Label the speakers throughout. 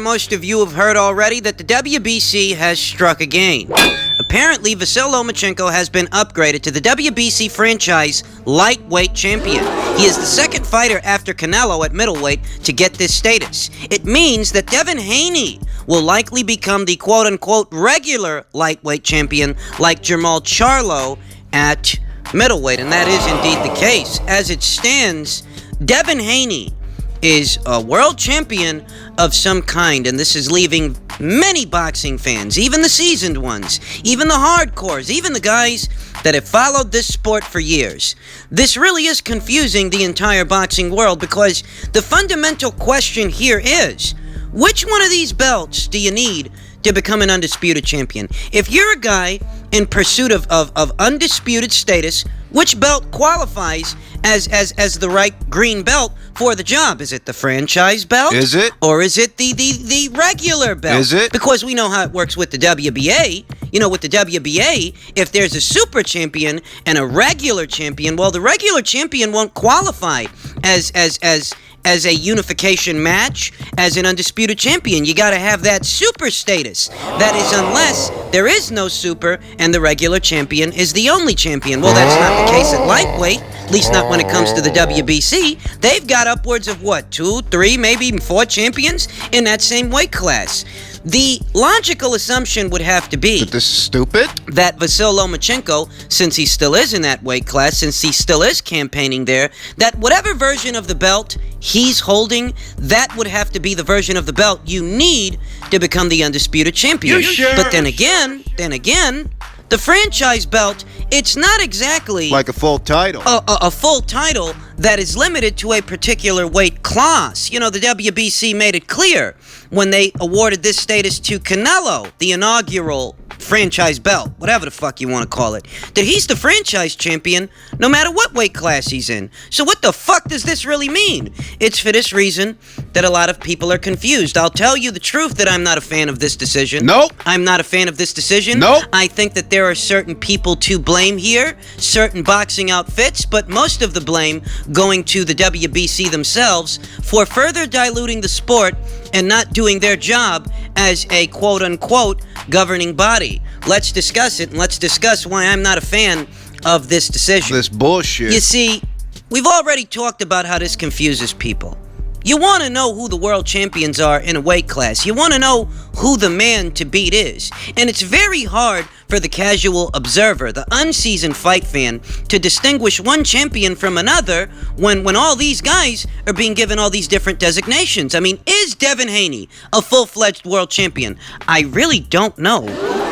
Speaker 1: most of you have heard already that the WBC has struck again. Apparently, Vasyl Lomachenko has been upgraded to the WBC franchise lightweight champion. He is the second fighter after Canelo at middleweight to get this status. It means that Devin Haney will likely become the quote-unquote regular lightweight champion like Jermall Charlo at middleweight, and that is indeed the case. As it stands, Devin Haney is a world champion of some kind, and this is leaving many boxing fans, even the seasoned ones, even the hardcores, even the guys that have followed this sport for years. This really is confusing the entire boxing world, because the fundamental question here is, which one of these belts do you need to become an undisputed champion? If you're a guy in pursuit of undisputed status, which belt qualifies as the right green belt for the job? Is it the franchise belt?
Speaker 2: Is it?
Speaker 1: Or is it the regular belt?
Speaker 2: Is it?
Speaker 1: Because we know how it works with the WBA. You know, with the WBA, if there's a super champion and a regular champion, well, the regular champion won't qualify as a unification match, as an undisputed champion. You gotta have that super status. That is, unless there is no super and the regular champion is the only champion. Well, that's not the case at lightweight, at least not when it comes to the WBC. They've got upwards of, 2, 3, maybe even 4 champions in that same weight class. The logical assumption would have to be
Speaker 2: But this is stupid?
Speaker 1: that Vasyl Lomachenko, since he still is in that weight class, since he still is campaigning there, that whatever version of the belt he's holding, that would have to be the version of the belt you need to become the undisputed champion.
Speaker 2: You sure?
Speaker 1: But then again, the franchise belt, it's not exactly
Speaker 2: Like a full title.
Speaker 1: a full title that is limited to a particular weight class. You know, the WBC made it clear when they awarded this status to Canelo, the inaugural franchise belt, whatever the fuck you want to call it, that he's the franchise champion no matter what weight class he's in. So what the fuck does this really mean? It's for this reason that a lot of people are confused. I'll tell you the truth that I'm not a fan of this decision.
Speaker 2: Nope.
Speaker 1: I'm not a fan of this decision.
Speaker 2: Nope.
Speaker 1: I think that there are certain people to blame here, certain boxing outfits, but most of the blame going to the WBC themselves for further diluting the sport and not doing their job as a quote-unquote governing body. Let's discuss it, and let's discuss why I'm not a fan of this decision.
Speaker 2: This bullshit.
Speaker 1: You see, we've already talked about how this confuses people. You want to know who the world champions are in a weight class. You want to know who the man to beat is. And it's very hard for the casual observer, the unseasoned fight fan, to distinguish one champion from another when all these guys are being given all these different designations. I mean, is Devin Haney a full-fledged world champion? I really don't know.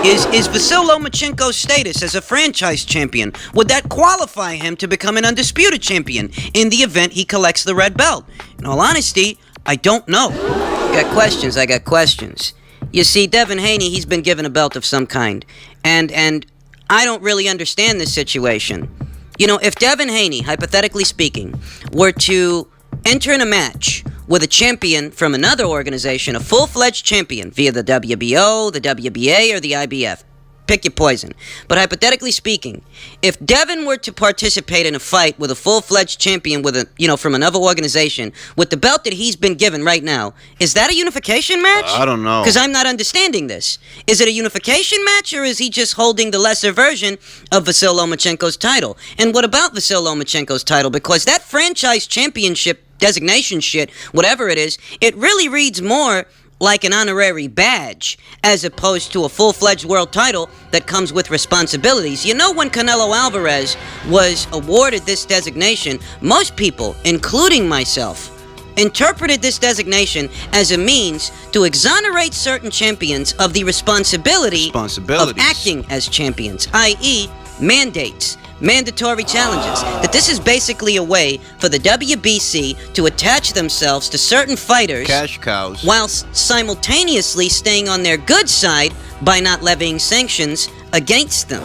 Speaker 1: Is Vasyl Lomachenko's status as a franchise champion, would that qualify him to become an undisputed champion in the event he collects the red belt? In all honesty, I don't know. I got questions. You see, Devin Haney, he's been given a belt of some kind, and I don't really understand this situation. You know, if Devin Haney, hypothetically speaking, were to enter in a match with a champion from another organization, a full-fledged champion via the WBO, the WBA, or the IBF, pick your poison. But hypothetically speaking, if Devin were to participate in a fight with a full-fledged champion with from another organization with the belt that he's been given right now, is that a unification match?
Speaker 2: I don't know.
Speaker 1: Because I'm not understanding this. Is it a unification match, or is he just holding the lesser version of Vasyl Lomachenko's title? And what about Vasyl Lomachenko's title? Because that franchise championship designation shit, whatever it is, it really reads more like an honorary badge, as opposed to a full-fledged world title that comes with responsibilities. You know, when Canelo Alvarez was awarded this designation, most people, including myself, interpreted this designation as a means to exonerate certain champions of the responsibility of acting as champions, i.e., mandates, mandatory challenges. That this is basically a way for the WBC to attach themselves to certain fighters,
Speaker 2: cash cows,
Speaker 1: while simultaneously staying on their good side by not levying sanctions against them.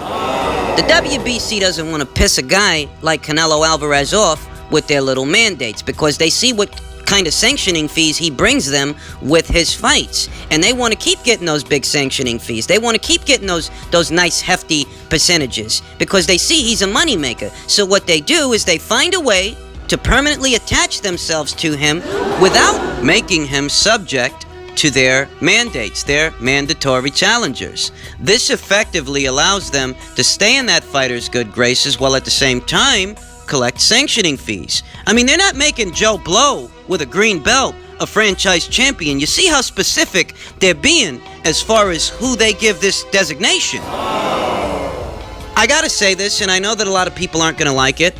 Speaker 1: The WBC doesn't want to piss a guy like Canelo Alvarez off with their little mandates, because they see what kind of sanctioning fees he brings them with his fights, and they want to keep getting those big sanctioning fees. They want to keep getting those nice hefty percentages, because they see he's a moneymaker. So what they do is they find a way to permanently attach themselves to him without making him subject to their mandates, their mandatory challengers. This effectively allows them to stay in that fighter's good graces while at the same time collect sanctioning fees. I mean, they're not making Joe Blow with a green belt a franchise champion. You see how specific they're being as far as who they give this designation. I gotta say this, and I know that a lot of people aren't gonna like it,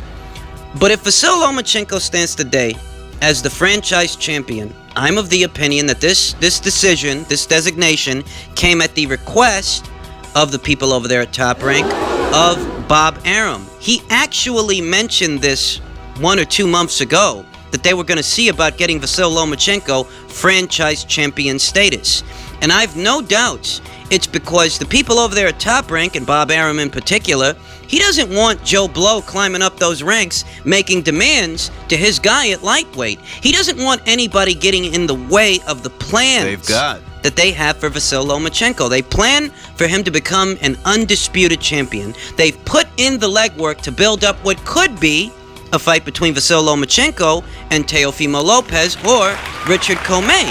Speaker 1: but if Vasyl Lomachenko stands today as the franchise champion, I'm of the opinion that this decision, this designation, came at the request of the people over there at Top Rank, of Bob Arum. He actually mentioned this 1 or 2 months ago, that they were going to see about getting Vasyl Lomachenko franchise champion status. And I've no doubts it's because the people over there at Top Rank, and Bob Arum in particular, he doesn't want Joe Blow climbing up those ranks, making demands to his guy at lightweight. He doesn't want anybody getting in the way of the plans that they have for Vasyl Lomachenko. They plan for him to become an undisputed champion. They've put in the legwork to build up what could be a fight between Vasyl Lomachenko and Teofimo Lopez or Richard Commey.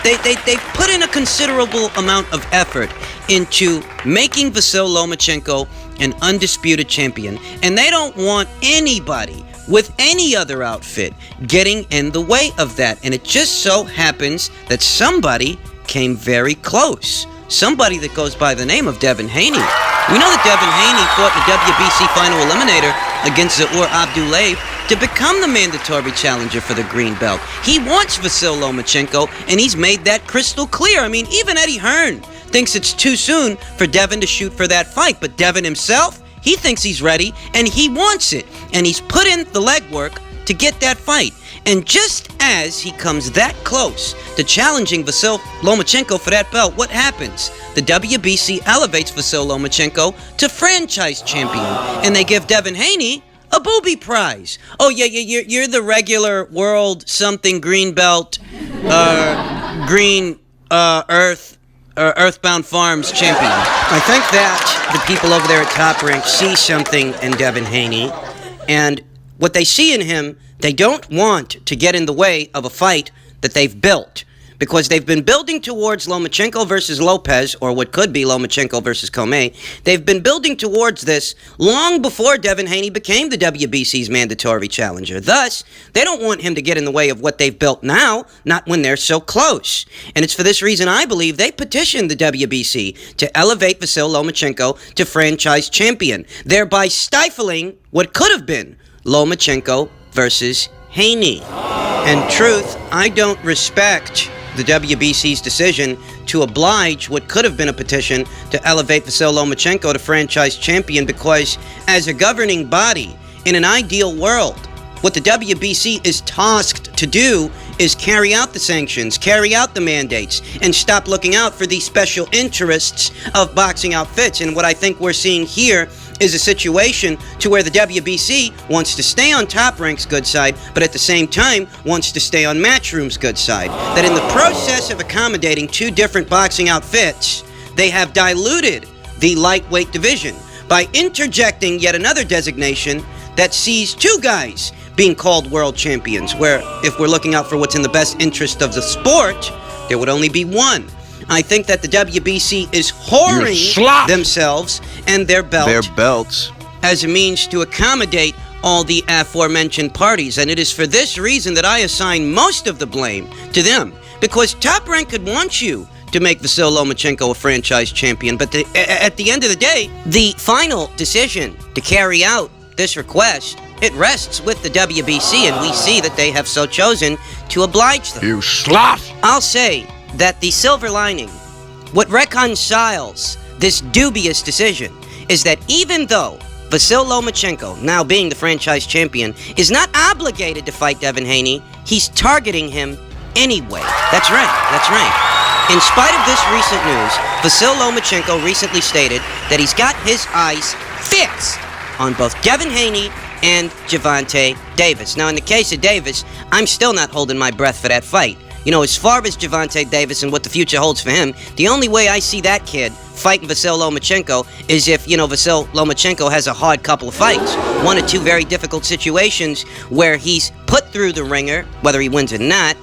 Speaker 1: They've put in a considerable amount of effort into making Vasyl Lomachenko an undisputed champion, and they don't want anybody with any other outfit getting in the way of that. And it just so happens that somebody came very close. Somebody that goes by the name of Devin Haney. We know that Devin Haney fought in the WBC final eliminator against Zaur Abdulaev to become the mandatory challenger for the green belt. He wants Vasyl Lomachenko, and he's made that crystal clear. I mean, even Eddie Hearn thinks it's too soon for Devin to shoot for that fight, but Devin himself, he thinks he's ready, and he wants it, and he's put in the legwork to get that fight. And just as he comes that close to challenging Vasyl Lomachenko for that belt, what happens? The WBC elevates Vasyl Lomachenko to franchise champion, and they give Devin Haney a booby prize. Oh yeah, you're the regular world something green belt, Earthbound Farms champion. I think that the people over there at Top Rank see something in Devin Haney, and what they see in him, they don't want to get in the way of a fight that they've built, because they've been building towards Lomachenko versus Lopez, or what could be Lomachenko versus Commey. They've been building towards this long before Devin Haney became the WBC's mandatory challenger. Thus, they don't want him to get in the way of what they've built now, not when they're so close. And it's for this reason I believe they petitioned the WBC to elevate Vasyl Lomachenko to franchise champion, thereby stifling what could have been Lomachenko versus Haney. And truth, I don't respect the WBC's decision to oblige what could have been a petition to elevate Vasyl Lomachenko to franchise champion, because as a governing body, in an ideal world, what the WBC is tasked to do is carry out the sanctions, carry out the mandates, and stop looking out for the special interests of boxing outfits. And what I think we're seeing here is a situation to where the WBC wants to stay on Top Rank's good side, but at the same time wants to stay on Matchroom's good side. That in the process of accommodating two different boxing outfits, they have diluted the lightweight division by interjecting yet another designation that sees two guys being called world champions, where if we're looking out for what's in the best interest of the sport, there would only be one. I think that the WBC is whoring themselves and their belts as a means to accommodate all the aforementioned parties. And it is for this reason that I assign most of the blame to them. Because Top Rank could want you to make Vasyl Lomachenko a franchise champion, but at the end of the day, the final decision to carry out this request, it rests with the WBC, and we see that they have so chosen to oblige them.
Speaker 2: You slut!
Speaker 1: I'll say that the silver lining, what reconciles this dubious decision, is that even though Vasyl Lomachenko, now being the franchise champion, is not obligated to fight Devin Haney, he's targeting him anyway. That's right. In spite of this recent news, Vasyl Lomachenko recently stated that he's got his eyes fixed on both Devin Haney and Gervonta Davis. Now, in the case of Davis, I'm still not holding my breath for that fight. You know, as far as Gervonta Davis and what the future holds for him, the only way I see that kid fighting Vasyl Lomachenko is if, Vasyl Lomachenko has a hard couple of fights. One or two very difficult situations where he's put through the ringer, whether he wins or not,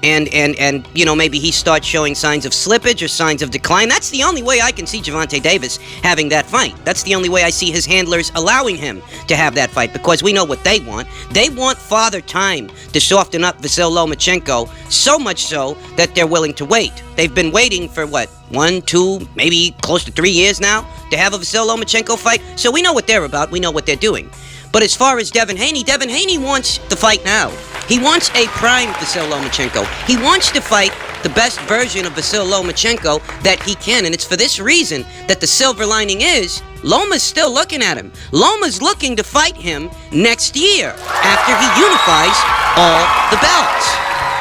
Speaker 1: and maybe he starts showing signs of slippage or signs of decline. That's the only way I can see Gervonta Davis having that fight. That's the only way I see his handlers allowing him to have that fight, because we know what they want. They want Father Time to soften up Vasyl Lomachenko, so much so that they're willing to wait. They've been waiting for, 1, 2, maybe close to 3 years now to have a Vasyl Lomachenko fight. So we know what they're about. We know what they're doing. But as far as Devin Haney wants the fight now. He wants a prime Vasyl Lomachenko. He wants to fight the best version of Vasyl Lomachenko that he can. And it's for this reason that the silver lining is Loma's still looking at him. Loma's looking to fight him next year after he unifies all the belts.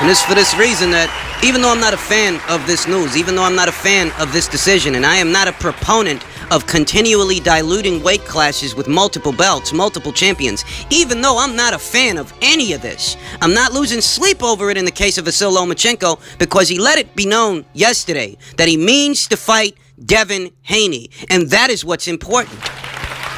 Speaker 1: And it's for this reason that even though I'm not a fan of this news, even though I'm not a fan of this decision, and I am not a proponent of continually diluting weight classes with multiple belts, multiple champions, even though I'm not a fan of any of this, I'm not losing sleep over it in the case of Vasyl Lomachenko, because he let it be known yesterday that he means to fight Devin Haney, and that is what's important.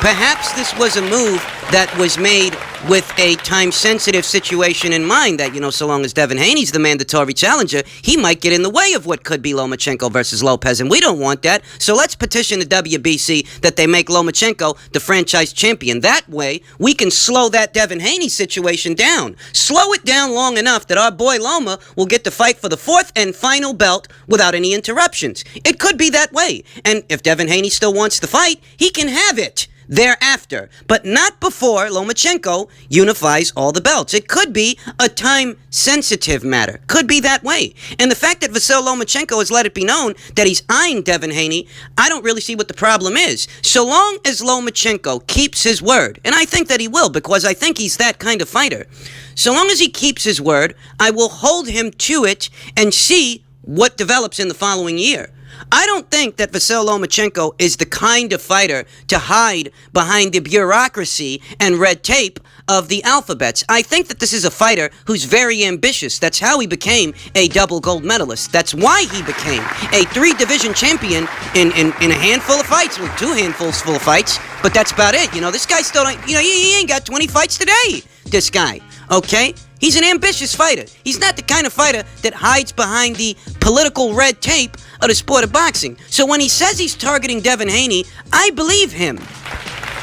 Speaker 1: Perhaps this was a move that was made with a time-sensitive situation in mind, that, so long as Devin Haney's the mandatory challenger, he might get in the way of what could be Lomachenko versus Lopez, and we don't want that. So let's petition the WBC that they make Lomachenko the franchise champion. That way, we can slow that Devin Haney situation down. Slow it down long enough that our boy Loma will get to fight for the fourth and final belt without any interruptions. It could be that way. And if Devin Haney still wants the fight, he can have it thereafter, but not before Lomachenko unifies all the belts. It could be a time-sensitive matter. Could be that way. And the fact that Vasyl Lomachenko has let it be known that he's eyeing Devin Haney, I don't really see what the problem is. So long as Lomachenko keeps his word, and I think that he will, because I think he's that kind of fighter. So long as he keeps his word, I will hold him to it and see what develops in the following year. I don't think that Vasyl Lomachenko is the kind of fighter to hide behind the bureaucracy and red tape of the alphabets. I think that this is a fighter who's very ambitious. That's how he became a double gold medalist. That's why he became a 3-division champion in a handful of fights, well, 2 handfuls full of fights, but that's about it. This guy still, he ain't got 20 fights today, this guy, okay? He's an ambitious fighter. He's not the kind of fighter that hides behind the political red tape of the sport of boxing. So when he says he's targeting Devin Haney, I believe him.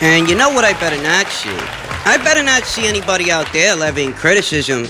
Speaker 1: And you know what I better not see? I better not see anybody out there levying criticism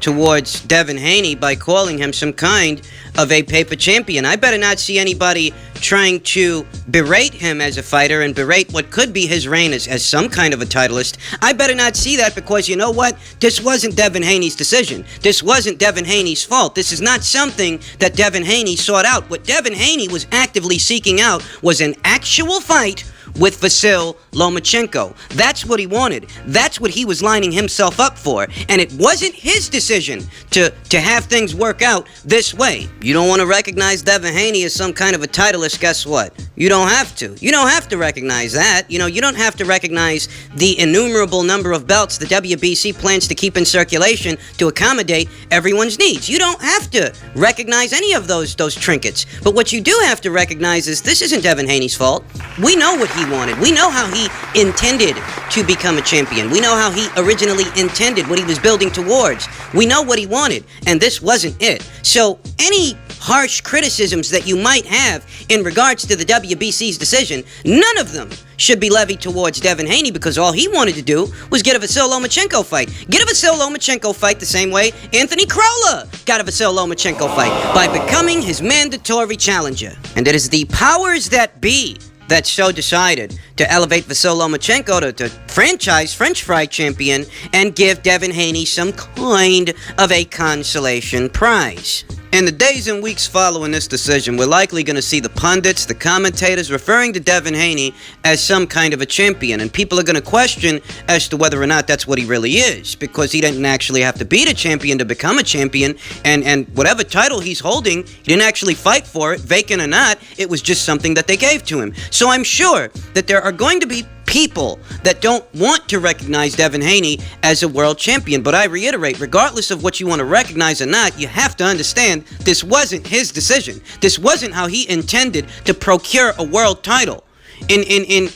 Speaker 1: towards Devin Haney by calling him some kind of a paper champion. I better not see anybody trying to berate him as a fighter and berate what could be his reign as some kind of a titleist. I better not see that, because you know what? This wasn't Devin Haney's decision. This wasn't Devin Haney's fault. This is not something that Devin Haney sought out. What Devin Haney was actively seeking out was an actual fight with Vasyl Lomachenko. That's what he wanted. That's what he was lining himself up for. And it wasn't his decision to have things work out this way. You don't want to recognize Devin Haney as some kind of a titleist, guess what? You don't have to. You don't have to recognize that. You don't have to recognize the innumerable number of belts the WBC plans to keep in circulation to accommodate everyone's needs. You don't have to recognize any of those trinkets. But what you do have to recognize is this isn't Devin Haney's fault. We know what he wanted. We know how he intended to become a champion. We know how he originally intended, what he was building towards. We know what he wanted, and this wasn't it. So any harsh criticisms that you might have in regards to the WBC's decision, none of them should be levied towards Devin Haney, because all he wanted to do was get a Vasyl Lomachenko fight. Get a Vasyl Lomachenko fight the same way Anthony Crolla got a Vasyl Lomachenko fight, by becoming his mandatory challenger. And it is the powers that be that so decided to elevate Vasyl Lomachenko to franchise French fry champion and give Devin Haney some kind of a consolation prize. In the days and weeks following this decision, we're likely going to see the pundits, the commentators referring to Devin Haney as some kind of a champion, and people are going to question as to whether or not that's what he really is, because he didn't actually have to beat a champion to become a champion, and whatever title he's holding, he didn't actually fight for it, vacant or not. It was just something that they gave to him. So I'm sure that there are going to be people that don't want to recognize Devin Haney as a world champion. But I reiterate, regardless of what you want to recognize or not, you have to understand this wasn't his decision. This wasn't how he intended to procure a world title. In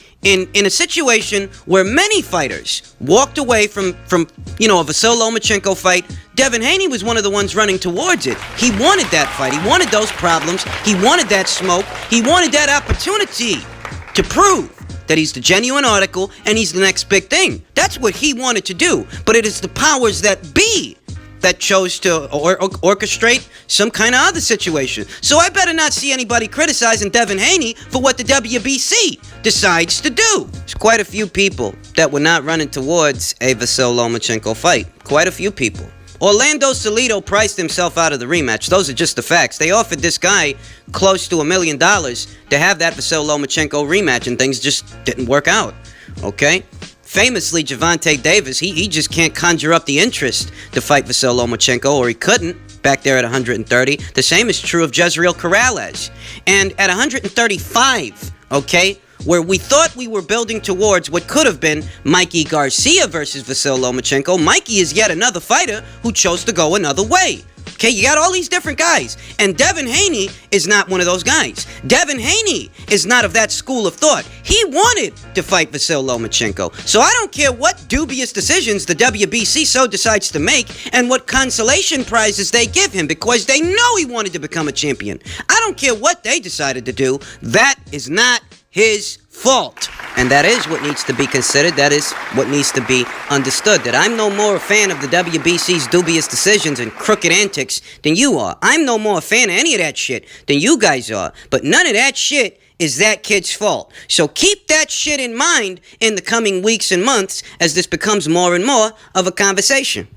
Speaker 1: a situation where many fighters walked away from a Vasyl Lomachenko fight Devin Haney was one of the ones running towards it. He wanted that fight. He wanted those problems. He wanted that smoke. He wanted that opportunity to prove that he's the genuine article and he's the next big thing. That's what he wanted to do. But it is the powers that be that chose to orchestrate some kind of other situation. So I better not see anybody criticizing Devin Haney for what the WBC decides to do. There's quite a few people that were not running towards a Vasyl-Lomachenko fight. Quite a few people. Orlando Salido priced himself out of the rematch. Those are just the facts. They offered this guy close to $1 million to have that Vasyl-Lomachenko rematch, and things just didn't work out. Okay? Famously, Gervonta Davis, he just can't conjure up the interest to fight Vasyl-Lomachenko, or he couldn't back there at 130. The same is true of Jezreel Corrales. And at 135, okay, where we thought we were building towards what could have been Mikey Garcia versus Vasyl-Lomachenko, Mikey is yet another fighter who chose to go another way. Okay, you got all these different guys, and Devin Haney is not one of those guys. Devin Haney is not of that school of thought. He wanted to fight Vasyl-Lomachenko. So I don't care what dubious decisions the WBC so decides to make and what consolation prizes they give him, because they know he wanted to become a champion. I don't care what they decided to do. That is not his fault. And that is what needs to be considered. That is what needs to be understood. That I'm no more a fan of the WBC's dubious decisions and crooked antics than you are. I'm no more a fan of any of that shit than you guys are. But none of that shit is that kid's fault. So keep that shit in mind in the coming weeks and months as this becomes more and more of a conversation.